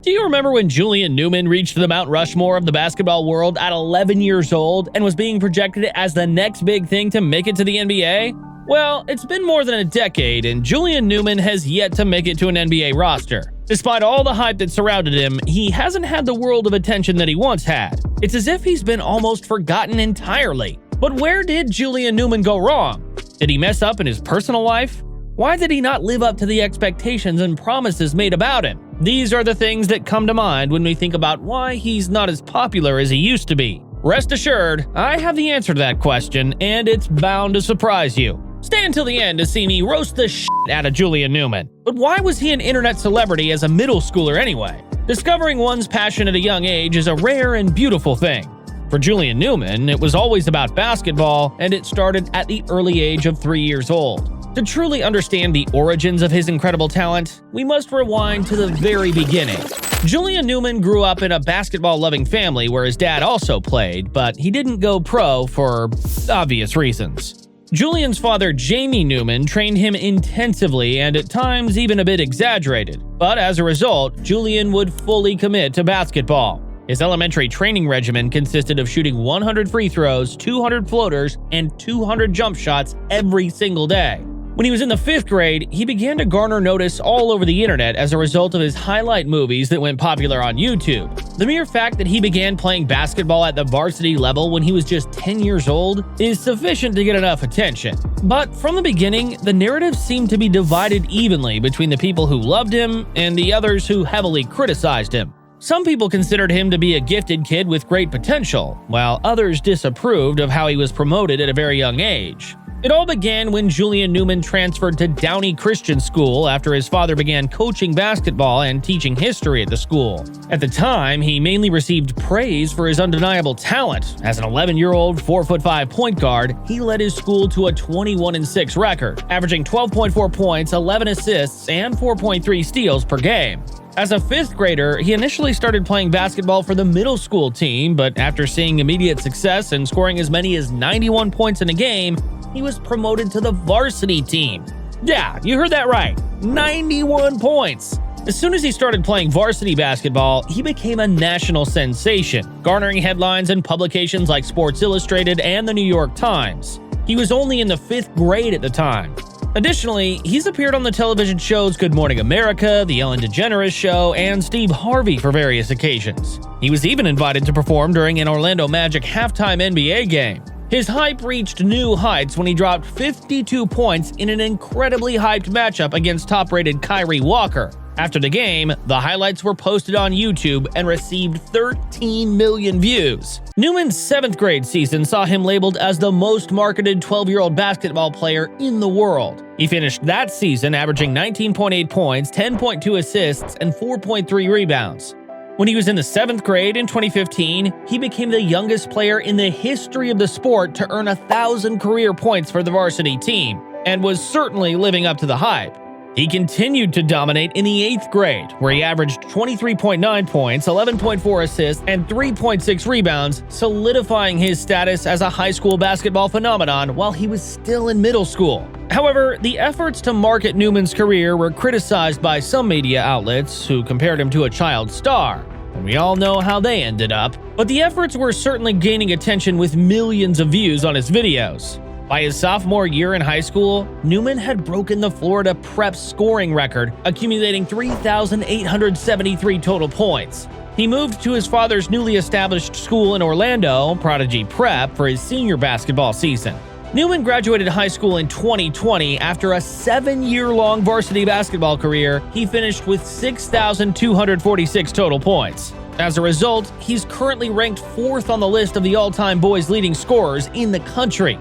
Do you remember when Julian Newman reached the Mount Rushmore of the basketball world at 11 years old and was being projected as the next big thing to make it to the NBA? Well, it's been more than a decade, and Julian Newman has yet to make it to an NBA roster. Despite all the hype that surrounded him, he hasn't had the world of attention that he once had. It's as if he's been almost forgotten entirely. But where did Julian Newman go wrong? Did he mess up in his personal life? Why did he not live up to the expectations and promises made about him? These are the things that come to mind when we think about why he's not as popular as he used to be. Rest assured, I have the answer to that question, and it's bound to surprise you. Stay until the end to see me roast the shit out of Julian Newman. But why was he an internet celebrity as a middle schooler anyway? Discovering one's passion at a young age is a rare and beautiful thing. For Julian Newman, it was always about basketball, and it started at the early age of 3 years old. To truly understand the origins of his incredible talent, we must rewind to the very beginning. Julian Newman grew up in a basketball-loving family where his dad also played, but he didn't go pro for obvious reasons. Julian's father, Jamie Newman, trained him intensively and at times even a bit exaggerated. But as a result, Julian would fully commit to basketball. His elementary training regimen consisted of shooting 100 free throws, 200 floaters, and 200 jump shots every single day. When he was in the 5th grade, he began to garner notice all over the internet as a result of his highlight movies that went popular on YouTube. The mere fact that he began playing basketball at the varsity level when he was just 10 years old is sufficient to get enough attention. But from the beginning, the narrative seemed to be divided evenly between the people who loved him and the others who heavily criticized him. Some people considered him to be a gifted kid with great potential, while others disapproved of how he was promoted at a very young age. It all began when Julian Newman transferred to Downey Christian School after his father began coaching basketball and teaching history at the school. At the time, he mainly received praise for his undeniable talent. As an 11-year-old, 4'5" point guard, he led his school to a 21-6 record, averaging 12.4 points, 11 assists, and 4.3 steals per game. As a 5th grader, he initially started playing basketball for the middle school team, but after seeing immediate success and scoring as many as 91 points in a game, he was promoted to the varsity team. Yeah, you heard that right. 91 points. As soon as he started playing varsity basketball, he became a national sensation, garnering headlines in publications like Sports Illustrated and the New York Times. He was only in the 5th grade at the time. Additionally, he's appeared on the television shows Good Morning America, The Ellen DeGeneres Show, and Steve Harvey for various occasions. He was even invited to perform during an Orlando Magic halftime NBA game. His hype reached new heights when he dropped 52 points in an incredibly hyped matchup against top-rated Kyrie Walker. After the game, the highlights were posted on YouTube and received 13 million views. Newman's 7th grade season saw him labeled as the most marketed 12-year-old basketball player in the world. He finished that season averaging 19.8 points, 10.2 assists, and 4.3 rebounds. When he was in the 7th grade in 2015, he became the youngest player in the history of the sport to earn 1,000 career points for the varsity team, and was certainly living up to the hype. He continued to dominate in the 8th grade, where he averaged 23.9 points, 11.4 assists, and 3.6 rebounds, solidifying his status as a high school basketball phenomenon while he was still in middle school. However, the efforts to market Newman's career were criticized by some media outlets who compared him to a child star, and we all know how they ended up. But the efforts were certainly gaining attention with millions of views on his videos. By his sophomore year in high school, Newman had broken the Florida Prep scoring record, accumulating 3,873 total points. He moved to his father's newly established school in Orlando, Prodigy Prep, for his senior basketball season. Newman graduated high school in 2020 after a 7-year-long varsity basketball career. He finished with 6,246 total points. As a result, he's currently ranked 4th on the list of the all-time boys leading scorers in the country.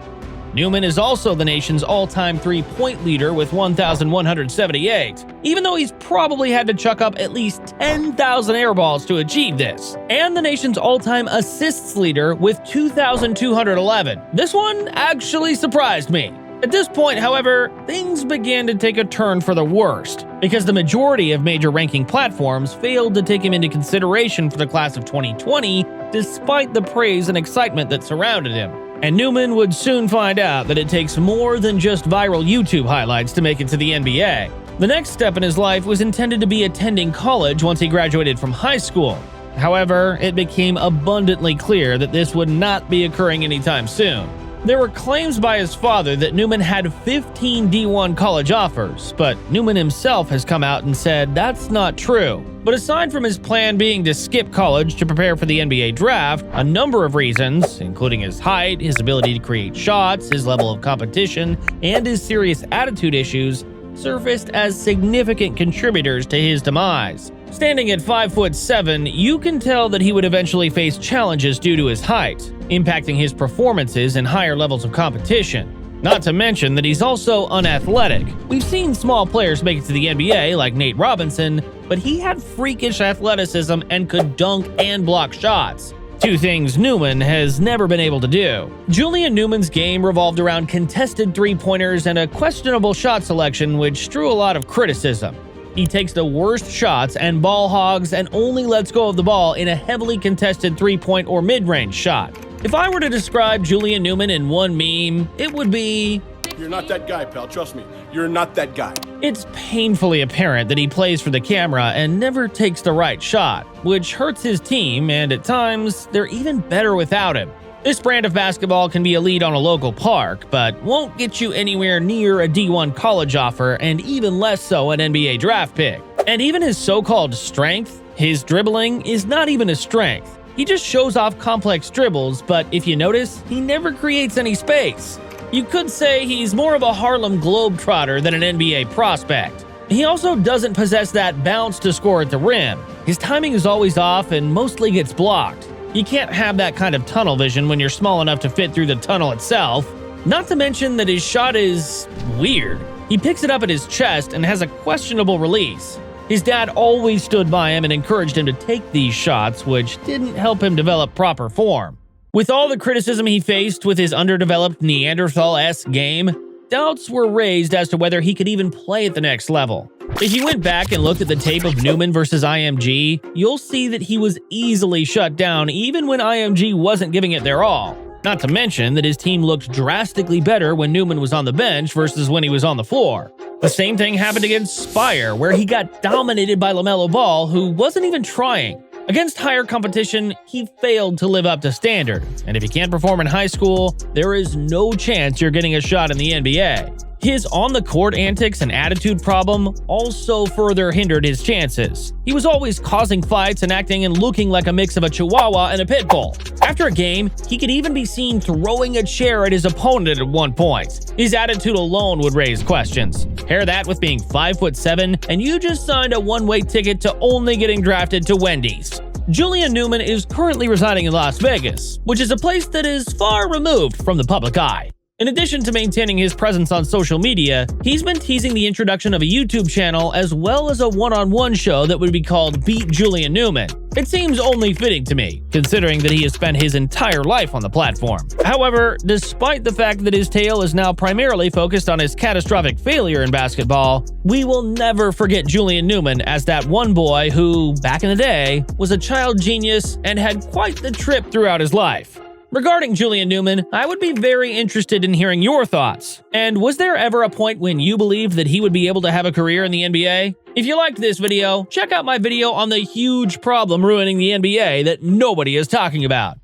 Newman is also the nation's all-time three-point leader with 1,178, even though he's probably had to chuck up at least 10,000 air balls to achieve this, and the nation's all-time assists leader with 2,211. This one actually surprised me. At this point, however, things began to take a turn for the worst, because the majority of major ranking platforms failed to take him into consideration for the class of 2020, despite the praise and excitement that surrounded him. And Newman would soon find out that it takes more than just viral YouTube highlights to make it to the NBA. The next step in his life was intended to be attending college once he graduated from high school. However, it became abundantly clear that this would not be occurring anytime soon. There were claims by his father that Newman had 15 D1 college offers, but Newman himself has come out and said that's not true. But aside from his plan being to skip college to prepare for the NBA draft, a number of reasons, including his height, his ability to create shots, his level of competition, and his serious attitude issues, surfaced as significant contributors to his demise. Standing at 5'7", you can tell that he would eventually face challenges due to his height, impacting his performances in higher levels of competition. Not to mention that he's also unathletic. We've seen small players make it to the NBA like Nate Robinson, but he had freakish athleticism and could dunk and block shots. Two things Newman has never been able to do. Julian Newman's game revolved around contested three-pointers and a questionable shot selection which drew a lot of criticism. He takes the worst shots and ball hogs and only lets go of the ball in a heavily contested three-point or mid-range shot. If I were to describe Julian Newman in one meme, it would be, "You're not that guy, pal. Trust me. You're not that guy." It's painfully apparent that he plays for the camera and never takes the right shot, which hurts his team, and at times, they're even better without him. This brand of basketball can be elite on a local park, but won't get you anywhere near a D1 college offer and even less so an NBA draft pick. And even his so-called strength, his dribbling, is not even a strength. He just shows off complex dribbles, but if you notice, he never creates any space. You could say he's more of a Harlem Globetrotter than an NBA prospect. He also doesn't possess that bounce to score at the rim. His timing is always off and mostly gets blocked. You can't have that kind of tunnel vision when you're small enough to fit through the tunnel itself. Not to mention that his shot is weird. He picks it up at his chest and has a questionable release. His dad always stood by him and encouraged him to take these shots, which didn't help him develop proper form. With all the criticism he faced with his underdeveloped Neanderthal-esque game, doubts were raised as to whether he could even play at the next level. If you went back and looked at the tape of Newman versus IMG, you'll see that he was easily shut down even when IMG wasn't giving it their all. Not to mention that his team looked drastically better when Newman was on the bench versus when he was on the floor. The same thing happened against Spire, where he got dominated by LaMelo Ball, who wasn't even trying. Against higher competition, he failed to live up to standard, and if he can't perform in high school, there is no chance you're getting a shot in the NBA. His on-the-court antics and attitude problem also further hindered his chances. He was always causing fights and acting and looking like a mix of a chihuahua and a pit bull. After a game, he could even be seen throwing a chair at his opponent at one point. His attitude alone would raise questions. Pair that with being 5'7", and you just signed a one-way ticket to only getting drafted to Wendy's. Julian Newman is currently residing in Las Vegas, which is a place that is far removed from the public eye. In addition to maintaining his presence on social media, he's been teasing the introduction of a YouTube channel as well as a one-on-one show that would be called Beat Julian Newman. It seems only fitting to me, considering that he has spent his entire life on the platform. However, despite the fact that his tale is now primarily focused on his catastrophic failure in basketball, we will never forget Julian Newman as that one boy who, back in the day, was a child genius and had quite the trip throughout his life. Regarding Julian Newman, I would be very interested in hearing your thoughts. And was there ever a point when you believed that he would be able to have a career in the NBA? If you liked this video, check out my video on the huge problem ruining the NBA that nobody is talking about.